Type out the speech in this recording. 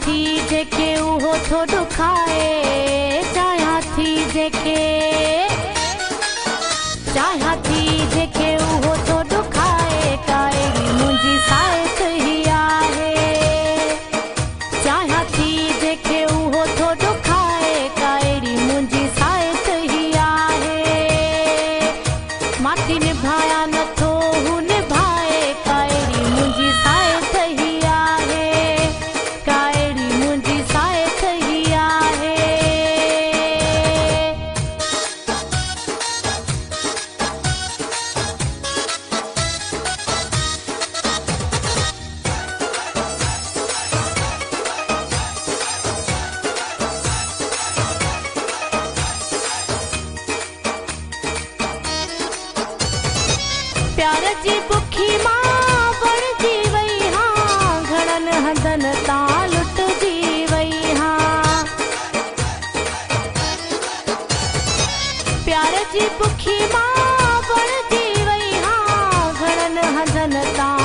थी जेके उहो थोड़ो खाए, चाहियां थी जेके उहो थोड़ो खाए, काएड़ी मुंहिंजी साइट ही आहे। चाहियां थी जेके उहो थोड़ो खाए, काएड़ी मुंहिंजी साइट ही आहे। माथी निभाया नथो हू निभाए, काएड़ी मुंहिंजी साइट ही आहे, काएड़ी मुंहिंजी साइट ही आहे। प्यार जी बुखी मां बणजी वई हां, घणनि हंधनि तां लुटजी वई हां। प्यार जी बुखी मां बणजी वई हां, घणनि हंधनि तां